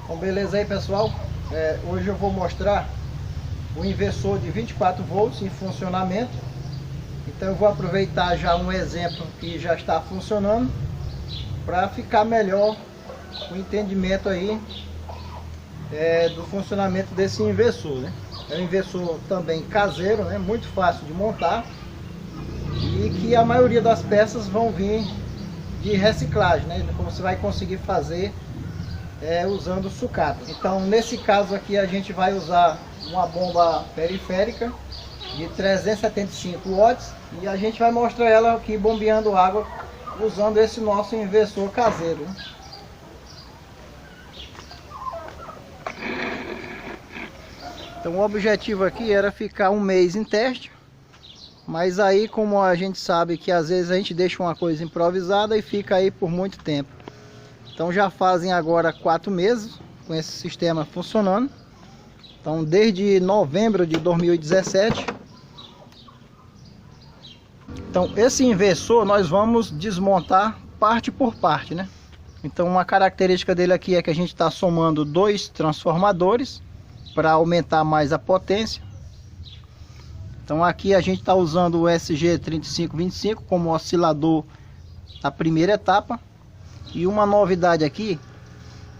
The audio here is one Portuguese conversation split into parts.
Então beleza aí, pessoal, hoje eu vou mostrar o inversor de 24 volts em funcionamento. Então eu vou aproveitar já um exemplo que já está funcionando para ficar melhor o entendimento aí do funcionamento desse inversor, né? É um inversor também caseiro, né? Muito fácil de montar e que a maioria das peças vão vir de reciclagem, né? Então você vai conseguir fazer usando sucata. Então nesse caso aqui a gente vai usar uma bomba periférica de 375 watts e a gente vai mostrar ela aqui bombeando água usando esse nosso inversor caseiro, né? Então o objetivo aqui era ficar um mês em teste, mas aí, como a gente sabe que às vezes a gente deixa uma coisa improvisada e fica aí por muito tempo. Então já fazem agora 4 meses com esse sistema funcionando. Então desde novembro de 2017. Então esse inversor nós vamos desmontar parte por parte, né? Então uma característica dele aqui é que a gente está somando 2 transformadores para aumentar mais a potência. Então aqui a gente está usando o SG3525 como oscilador da primeira etapa. E uma novidade aqui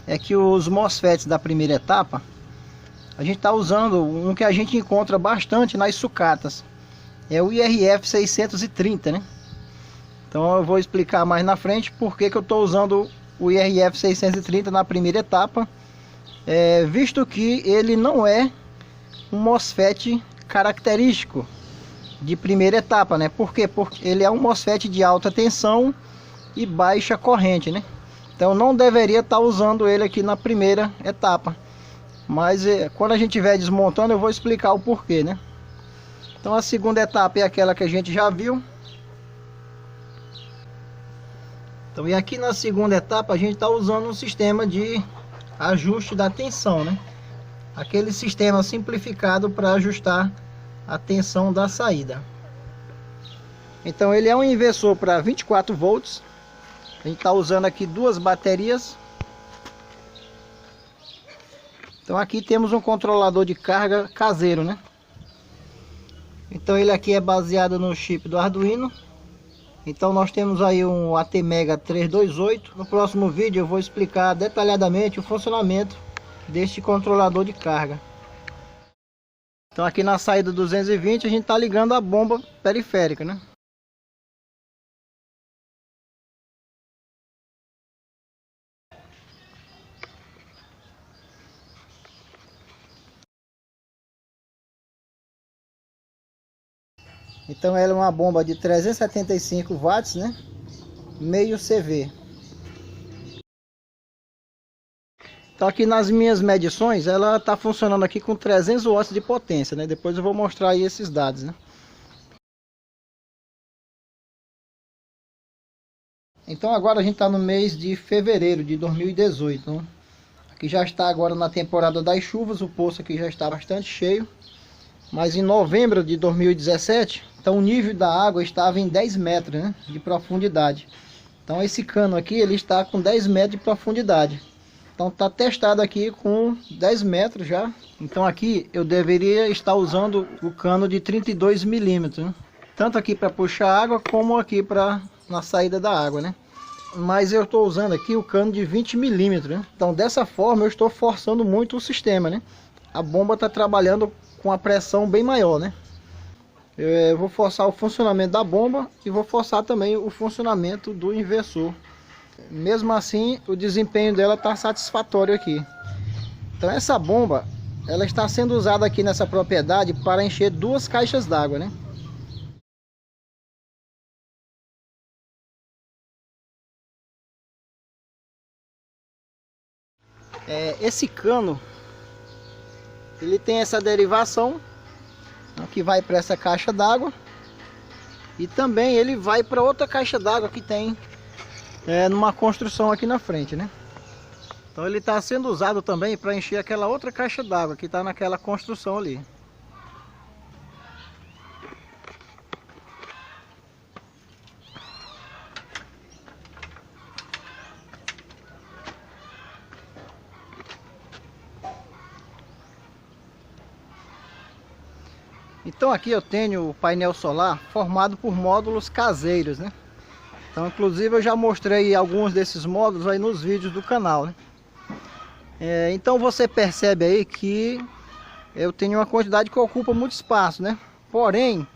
é que os MOSFETs da primeira etapa, a gente está usando um que a gente encontra bastante nas sucatas. É o IRF 630, né? Então eu vou explicar mais na frente porque que eu estou usando o IRF 630 na primeira etapa. Visto que ele não é um MOSFET característico de primeira etapa, né? Por quê? Porque ele é um MOSFET de alta tensão e baixa corrente, né? Então não deveria estar usando ele aqui na primeira etapa, mas quando a gente estiver desmontando eu vou explicar o porquê, né? Então a segunda etapa é aquela que a gente já viu. Então e aqui na segunda etapa a gente está usando um sistema de ajuste da tensão, né? Aquele sistema simplificado para ajustar a tensão da saída. Então ele é um inversor para 24 volts. A gente está usando aqui 2 baterias. Então aqui temos um controlador de carga caseiro, né? Então ele aqui é baseado no chip do Arduino. Então nós temos aí um ATmega 328. No próximo vídeo eu vou explicar detalhadamente o funcionamento deste controlador de carga. Então aqui na saída 220 a gente está ligando a bomba periférica, né? Então ela é uma bomba de 375 watts, né? Meio CV. Então aqui nas minhas medições ela está funcionando aqui com 300 watts de potência, né? Depois eu vou mostrar aí esses dados, né? Então agora a gente está no mês de fevereiro de 2018. Então, aqui já está agora na temporada das chuvas, o poço aqui já está bastante cheio. Mas em novembro de 2017, então o nível da água estava em 10 metros, né, de profundidade. Então esse cano aqui ele está com 10 metros de profundidade. Então está testado aqui com 10 metros já. Então aqui eu deveria estar usando o cano de 32 milímetros, né? Tanto aqui para puxar água como aqui para na saída da água, né? Mas eu estou usando aqui o cano de 20 milímetros, né? Então dessa forma eu estou forçando muito o sistema, né? A bomba está trabalhando com a pressão bem maior, né? Eu vou forçar o funcionamento da bomba e vou forçar também o funcionamento do inversor. Mesmo assim, o desempenho dela está satisfatório aqui. Então essa bomba, ela está sendo usada aqui nessa propriedade para encher 2 caixas d'água, né? Esse cano, ele tem essa derivação que vai para essa caixa d'água e também ele vai para outra caixa d'água que tem numa construção aqui na frente, né? Então ele está sendo usado também para encher aquela outra caixa d'água que está naquela construção ali. Então aqui eu tenho o painel solar formado por módulos caseiros, né? Então inclusive eu já mostrei alguns desses módulos aí nos vídeos do canal, né? Então você percebe aí que eu tenho uma quantidade que ocupa muito espaço, né? Porém,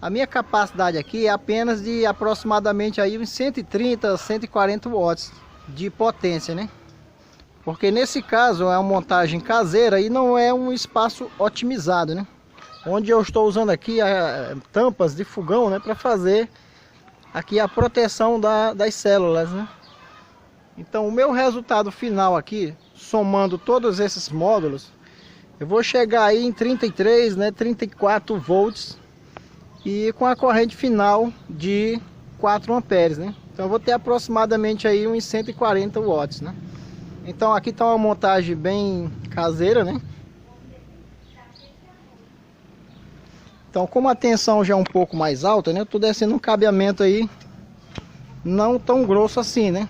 a minha capacidade aqui é apenas de aproximadamente aí uns 130, 140 watts de potência, né? Porque nesse caso é uma montagem caseira e não é um espaço otimizado, né? Onde eu estou usando aqui tampas de fogão, né? Para fazer aqui a proteção das células, né? Então o meu resultado final aqui, somando todos esses módulos, eu vou chegar aí em 33, né? 34 volts e com a corrente final de 4 amperes, né? Então eu vou ter aproximadamente aí uns 140 watts, né? Então aqui está uma montagem bem caseira, né? Então como a tensão já é um pouco mais alta, né? Eu estou descendo um cabeamento aí não tão grosso assim, né?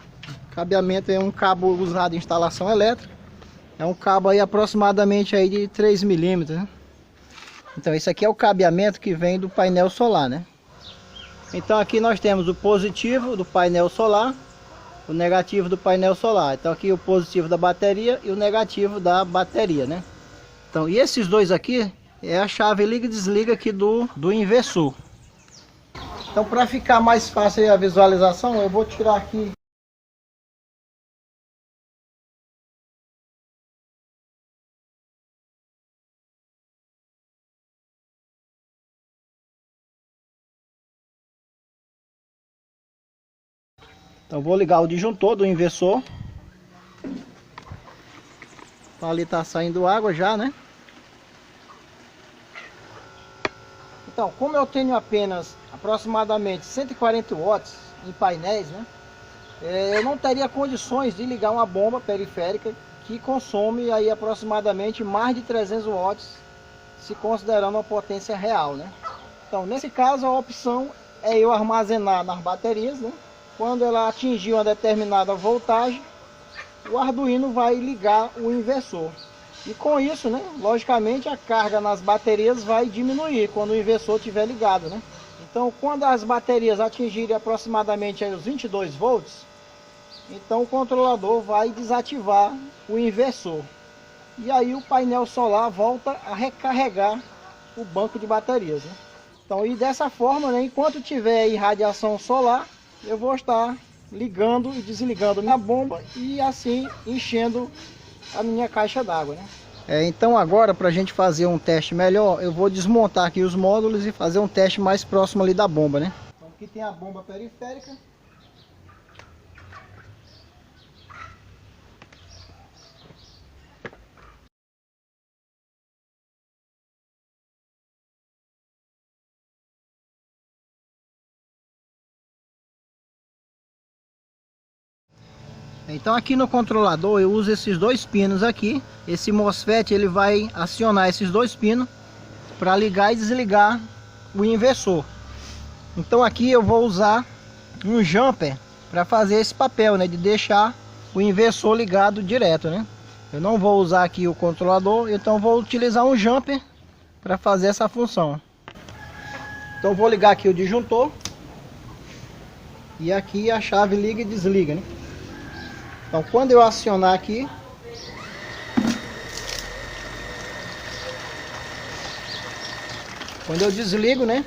Cabeamento é um cabo usado em instalação elétrica. É um cabo aí aproximadamente aí de 3 milímetros, né? Então esse aqui é o cabeamento que vem do painel solar, né? Então aqui nós temos o positivo do painel solar, o negativo do painel solar. Então aqui o positivo da bateria e o negativo da bateria, né? Então, e esses dois aqui é a chave liga e desliga aqui do inversor. Então para ficar mais fácil a visualização, eu vou tirar aqui. Então vou ligar o disjuntor do inversor. Então, ali está saindo água já, né? Então, como eu tenho apenas aproximadamente 140 watts em painéis, né? Eu não teria condições de ligar uma bomba periférica que consome aí aproximadamente mais de 300 watts, se considerando a potência real, né? Então, nesse caso, a opção é eu armazenar nas baterias, né? Quando ela atingir uma determinada voltagem, o Arduino vai ligar o inversor. E com isso, né, logicamente a carga nas baterias vai diminuir quando o inversor estiver ligado, né? Então, quando as baterias atingirem aproximadamente aí os 22 volts, então o controlador vai desativar o inversor. E aí o painel solar volta a recarregar o banco de baterias, né? Então, e dessa forma, né, enquanto tiver irradiação solar, eu vou estar ligando e desligando minha bomba e assim enchendo a minha caixa d'água, né? Então agora, para a gente fazer um teste melhor, eu vou desmontar aqui os módulos e fazer um teste mais próximo ali da bomba, né? Então aqui tem a bomba periférica. Então aqui no controlador eu uso esses dois pinos aqui. Esse MOSFET ele vai acionar esses dois pinos para ligar e desligar o inversor. Então aqui eu vou usar um jumper para fazer esse papel, né, de deixar o inversor ligado direto, né? Eu não vou usar aqui o controlador, então vou utilizar um jumper para fazer essa função. Então vou ligar aqui o disjuntor e aqui a chave liga e desliga, né? Então quando eu acionar aqui, quando eu desligo, né?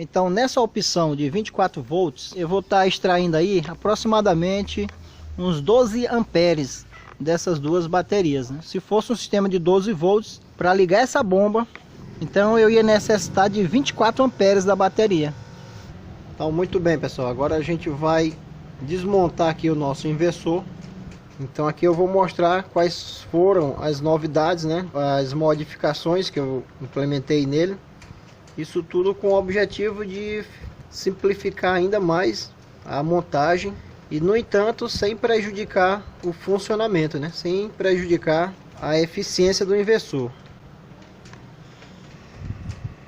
Então nessa opção de 24 volts, eu vou estar extraindo aí aproximadamente uns 12 amperes dessas duas baterias, né? Se fosse um sistema de 12 volts, para ligar essa bomba, então eu ia necessitar de 24 amperes da bateria. Então muito bem, pessoal, agora a gente vai desmontar aqui o nosso inversor. Então aqui eu vou mostrar quais foram as novidades, né? As modificações que eu implementei nele. Isso tudo com o objetivo de simplificar ainda mais a montagem e, no entanto, sem prejudicar o funcionamento, né? Sem prejudicar a eficiência do inversor.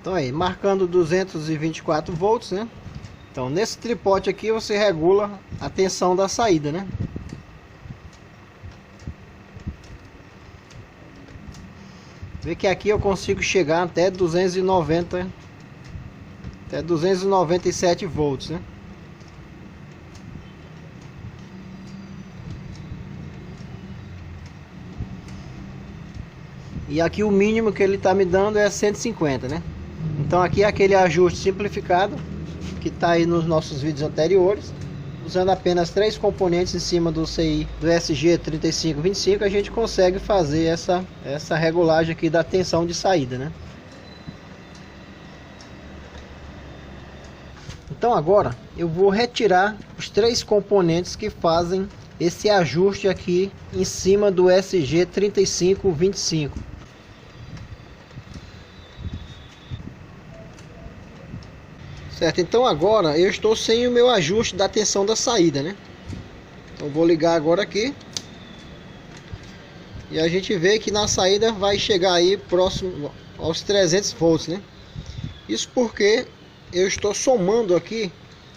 Então aí, marcando 224 volts, né? Então nesse tripote aqui você regula a tensão da saída, né? Vê que aqui eu consigo chegar até 297 volts, né? E aqui o mínimo que ele está me dando é 150, né? Então aqui é aquele ajuste simplificado que está aí nos nossos vídeos anteriores. Usando apenas 3 componentes em cima do CI do SG3525, a gente consegue fazer essa regulagem aqui da tensão de saída, né? Então agora eu vou retirar os 3 componentes que fazem esse ajuste aqui em cima do SG3525. Certo, então agora eu estou sem o meu ajuste da tensão da saída, né? Então vou ligar agora aqui. E a gente vê que na saída vai chegar aí próximo aos 300 volts, né? Isso porque eu estou somando aqui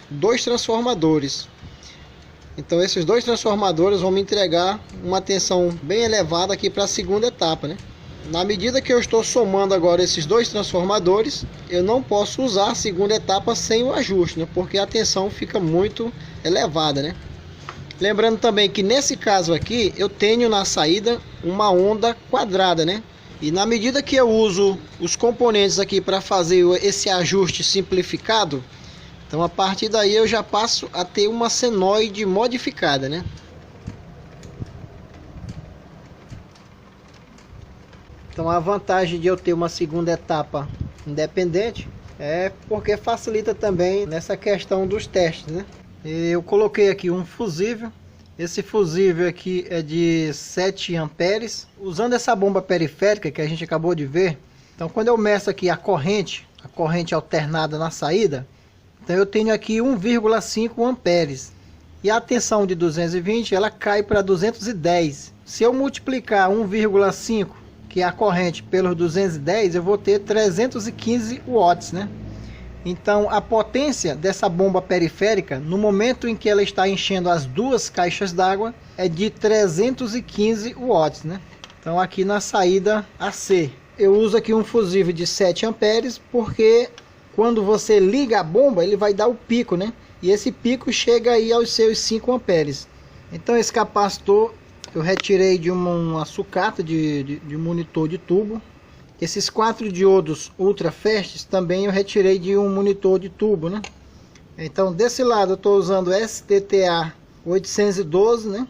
2 transformadores. Então esses 2 transformadores vão me entregar uma tensão bem elevada aqui para a segunda etapa, né? Na medida que eu estou somando agora esses 2 transformadores, eu não posso usar a segunda etapa sem o ajuste, né? Porque a tensão fica muito elevada, né? Lembrando também que nesse caso aqui, eu tenho na saída uma onda quadrada, né? E na medida que eu uso os componentes aqui para fazer esse ajuste simplificado, então a partir daí eu já passo a ter uma senoide modificada, né? Então a vantagem de eu ter uma segunda etapa independente é porque facilita também nessa questão dos testes, né? Eu coloquei aqui um fusível. Esse fusível aqui é de 7 amperes. Usando essa bomba periférica que a gente acabou de ver, então quando eu meço aqui a corrente alternada na saída, então eu tenho aqui 1,5 amperes. E a tensão de 220 ela cai para 210. Se eu multiplicar 1,5 que é a corrente pelos 210, eu vou ter 315 watts, né? Então a potência dessa bomba periférica, no momento em que ela está enchendo as 2 caixas d'água, é de 315 watts, né? Então aqui na saída AC, eu uso aqui um fusível de 7 amperes, porque quando você liga a bomba, ele vai dar o pico, né? E esse pico chega aí aos seus 5 amperes. Então esse capacitor eu retirei de uma sucata de monitor de tubo. Esses 4 diodos ultra fast também eu retirei de um monitor de tubo, né? Então desse lado eu estou usando STTA 812, né?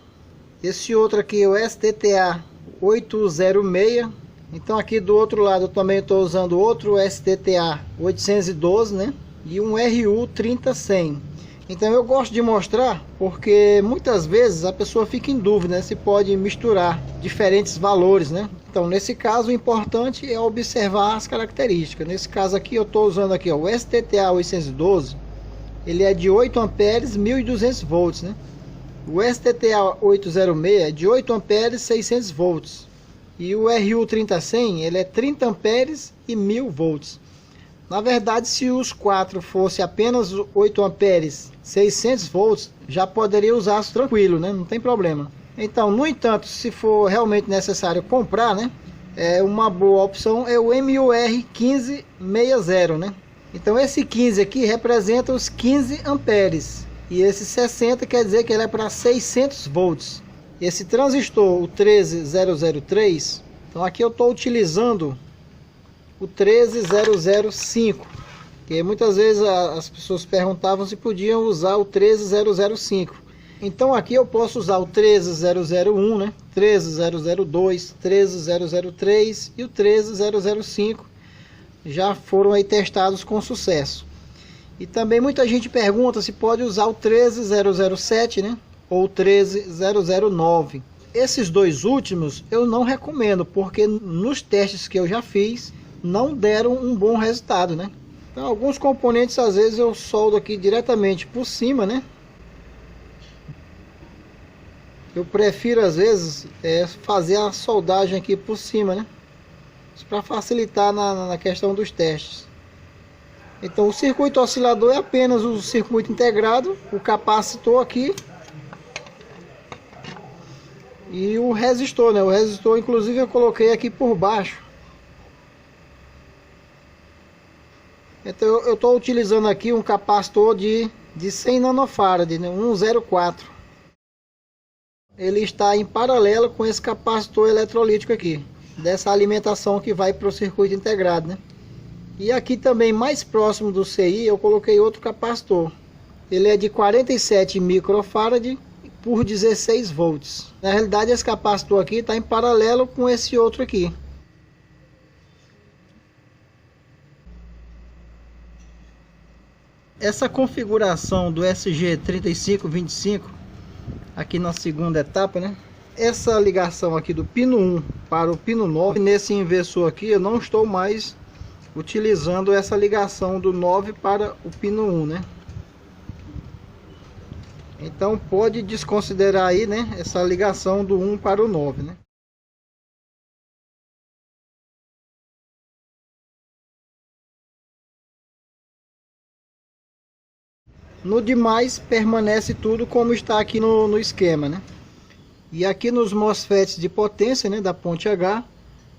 Esse outro aqui é o STTA 806. Então aqui do outro lado eu também estou usando outro STTA 812, né? E um RU 30100. Então eu gosto de mostrar porque muitas vezes a pessoa fica em dúvida, né, se pode misturar diferentes valores, né? Então nesse caso o importante é observar as características. Nesse caso aqui eu estou usando aqui, ó, o STTA 812, ele é de 8 amperes 1200 volts, né? O STTA 806 é de 8 amperes 600 volts. E o RU 30100 ele é 30 amperes e 1000 volts. Na verdade, se os 4 fossem apenas 8 amperes 600 volts, já poderia usar tranquilo, né? Não tem problema. Então, no entanto, se for realmente necessário comprar, né? Uma boa opção é o MUR 1560, né? Então esse 15 aqui representa os 15 amperes. E esse 60 quer dizer que ele é para 600 volts. Esse transistor, o 13003, então aqui eu estou utilizando o 13005. Porque muitas vezes as pessoas perguntavam se podiam usar o 13005. Então aqui eu posso usar o 13001, né? 13002, 13003 e o 13005. Já foram aí testados com sucesso. E também muita gente pergunta se pode usar o 13007, né? Ou o 13009. Esses dois últimos eu não recomendo, porque nos testes que eu já fiz não deram um bom resultado, né? Então alguns componentes às vezes eu soldo aqui diretamente por cima, né? Eu prefiro às vezes fazer a soldagem aqui por cima, né? Para facilitar na questão dos testes. Então o circuito oscilador é apenas o circuito integrado, o capacitor aqui e o resistor, né? O resistor inclusive eu coloquei aqui por baixo. Então eu estou utilizando aqui um capacitor de 100 nanofarad, né? 104. Ele está em paralelo com esse capacitor eletrolítico aqui, dessa alimentação que vai para o circuito integrado, né? E aqui também mais próximo do CI eu coloquei outro capacitor. Ele é de 47 microfarad por 16 volts. Na realidade esse capacitor aqui está em paralelo com esse outro aqui. Essa configuração do SG3525 aqui na segunda etapa, né? Essa ligação aqui do pino 1 para o pino 9, nesse inversor aqui eu não estou mais utilizando essa ligação do 9 para o pino 1, né? Então pode desconsiderar aí, né, essa ligação do 1 para o 9, né? No demais permanece tudo como está aqui no esquema, né? E aqui nos MOSFETs de potência, né, da ponte H,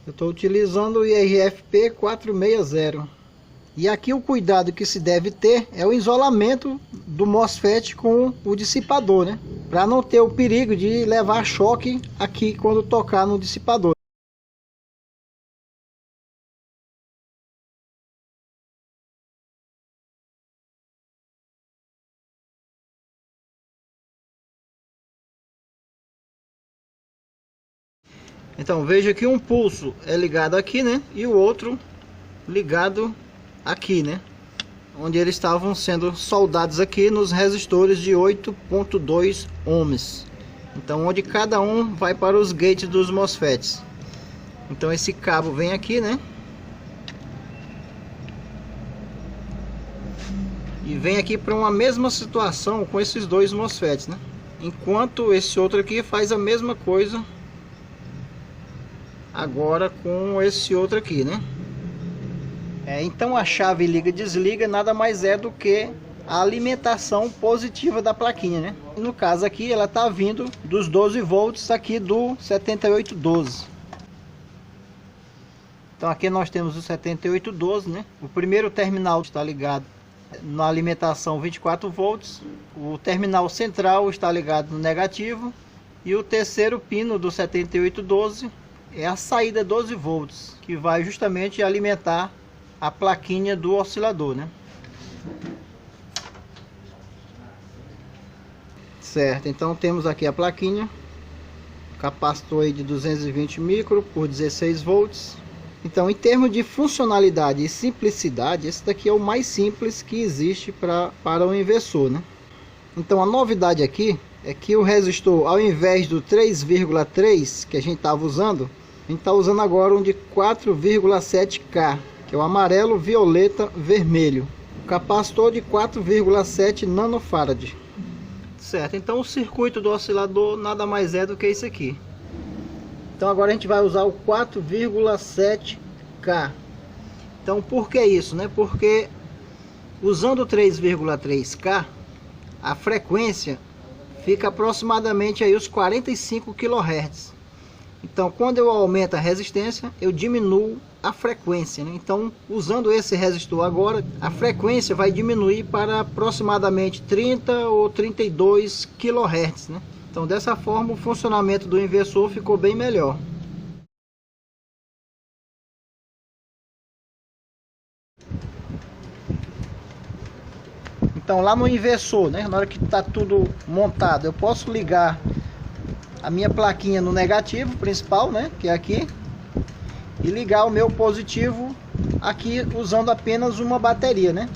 eu estou utilizando o IRFP 460. E aqui o cuidado que se deve ter é o isolamento do MOSFET com o dissipador, né? Para não ter o perigo de levar choque aqui quando tocar no dissipador. Então veja que um pulso é ligado aqui, né? E o outro ligado aqui, né? Onde eles estavam sendo soldados aqui nos resistores de 8.2 ohms. Então onde cada um vai para os gates dos MOSFETs. Então esse cabo vem aqui, né? E vem aqui para uma mesma situação com esses dois MOSFETs, né? Enquanto esse outro aqui faz a mesma coisa agora com esse outro aqui, né? Então a chave liga e desliga nada mais é do que a alimentação positiva da plaquinha, né? No caso aqui ela está vindo dos 12 volts aqui do 7812. Então aqui nós temos o 7812, né? O primeiro terminal está ligado na alimentação 24 volts, o terminal central está ligado no negativo e o terceiro pino do 7812 é a saída 12 volts, que vai justamente alimentar a plaquinha do oscilador, né? Certo, então temos aqui a plaquinha, capacitor aí de 220 micro por 16 volts. Então em termos de funcionalidade e simplicidade, esse daqui é o mais simples que existe para o inversor, né? Então a novidade aqui é que o resistor, ao invés do 3,3 que a gente estava usando, a gente está usando agora um de 4,7K, que é o amarelo, violeta, vermelho. O capacitor de 4,7 nanofarad. Certo, então o circuito do oscilador nada mais é do que isso aqui. Então agora a gente vai usar o 4,7K. Então por que isso, né? Porque usando o 3,3K, a frequência fica aproximadamente aí os 45 kHz. Então quando eu aumento a resistência, eu diminuo a frequência, né? Então usando esse resistor agora, a frequência vai diminuir para aproximadamente 30 ou 32 kHz, né? Então dessa forma o funcionamento do inversor ficou bem melhor. Então lá no inversor, né, na hora que está tudo montado, eu posso ligar a minha plaquinha no negativo principal, né, que é aqui, e ligar o meu positivo aqui usando apenas uma bateria, né.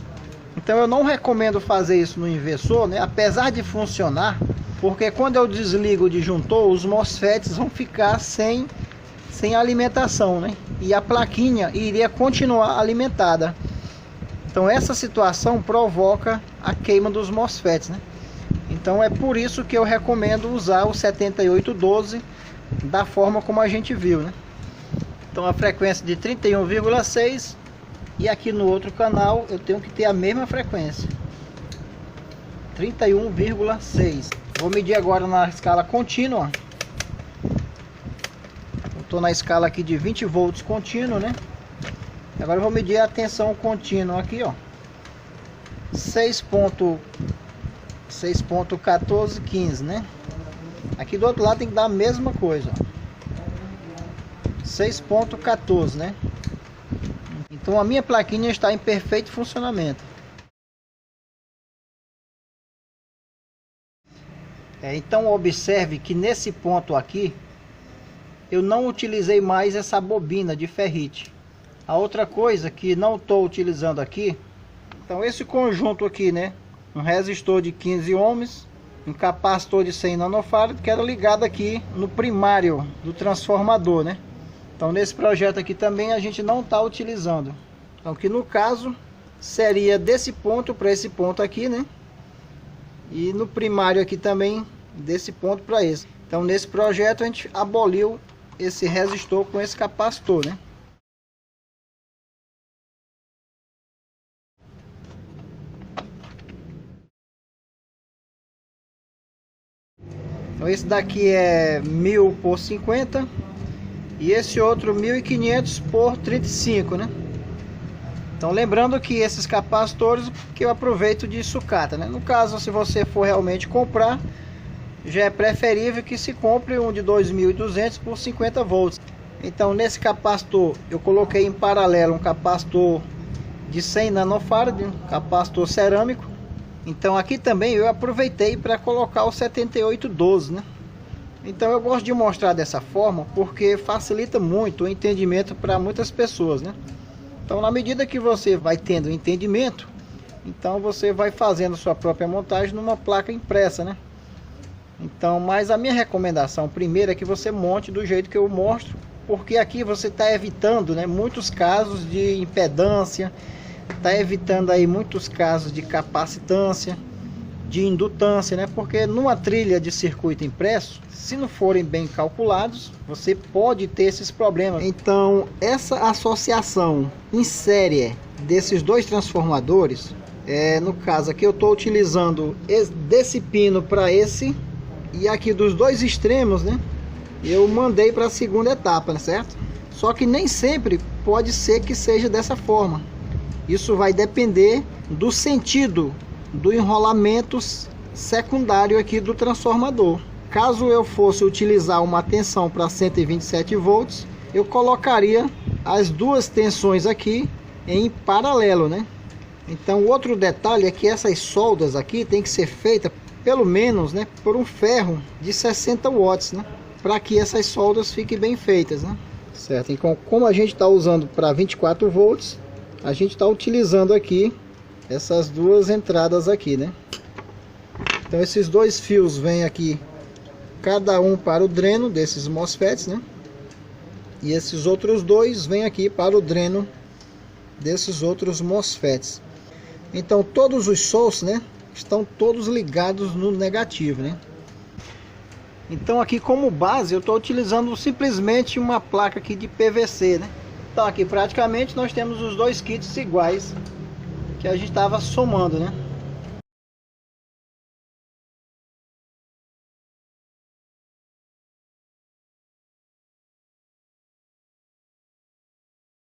Então eu não recomendo fazer isso no inversor, né, apesar de funcionar, porque quando eu desligo o disjuntor, os MOSFETs vão ficar sem alimentação, né, e a plaquinha iria continuar alimentada. Então essa situação provoca a queima dos MOSFETs, né? Então é por isso que eu recomendo usar o 7812 da forma como a gente viu, né? Então a frequência de 31,6 e aqui no outro canal eu tenho que ter a mesma frequência, 31,6. Vou medir agora na escala contínua. Eu estou na escala aqui de 20 volts contínuo, né? Agora eu vou medir a tensão contínua aqui, ó, 6.1415, né? Aqui do outro lado tem que dar a mesma coisa, ó, 6.14, né? Então a minha plaquinha está em perfeito funcionamento. Então observe que nesse ponto aqui eu não utilizei mais essa bobina de ferrite. A outra coisa que não estou utilizando aqui, então esse conjunto aqui, né, um resistor de 15 ohms, um capacitor de 100 nanofarad, que era ligado aqui no primário do transformador, né. Então nesse projeto aqui também a gente não está utilizando. Então que no caso seria desse ponto para esse ponto aqui, né, e no primário aqui também desse ponto para esse. Então nesse projeto a gente aboliu esse resistor com esse capacitor, né. Então esse daqui é 1000 por 50 e esse outro 1500 por 35, né? Então lembrando que esses capacitores que eu aproveito de sucata, né? No caso, se você for realmente comprar, já é preferível que se compre um de 2200 por 50 volts. Então nesse capacitor eu coloquei em paralelo um capacitor de 100 nanofarad, um capacitor cerâmico. Então aqui também eu aproveitei para colocar o 7812, né? Então eu gosto de mostrar dessa forma porque facilita muito o entendimento para muitas pessoas, né? Então na medida que você vai tendo entendimento, então você vai fazendo sua própria montagem numa placa impressa, né? Então, mas a minha recomendação primeiro é que você monte do jeito que eu mostro, porque aqui você está evitando, né, muitos casos de impedância, está evitando aí muitos casos de capacitância, de indutância, né? Porque numa trilha de circuito impresso, se não forem bem calculados, você pode ter esses problemas. Então essa associação em série desses dois transformadores, no caso aqui eu estou utilizando desse pino para esse, e aqui dos dois extremos, né, eu mandei para a segunda etapa, né, certo? Só que nem sempre pode ser que seja dessa forma. Isso vai depender do sentido do enrolamento secundário aqui do transformador. Caso eu fosse utilizar uma tensão para 127 volts, eu colocaria as duas tensões aqui em paralelo, né? Então outro detalhe é que essas soldas aqui tem que ser feita pelo menos, né, por um ferro de 60 watts, né, para que essas soldas fiquem bem feitas, né? Certo? Então como a gente está usando para 24 volts, a gente está utilizando aqui essas duas entradas aqui, né? Então esses dois fios vêm aqui, cada um para o dreno desses MOSFETs, né? E esses outros dois vêm aqui para o dreno desses outros MOSFETs. Então todos os sources, né, estão todos ligados no negativo, né? Então aqui como base eu estou utilizando simplesmente uma placa aqui de PVC, né? Então aqui praticamente nós temos os dois kits iguais que a gente estava somando, né?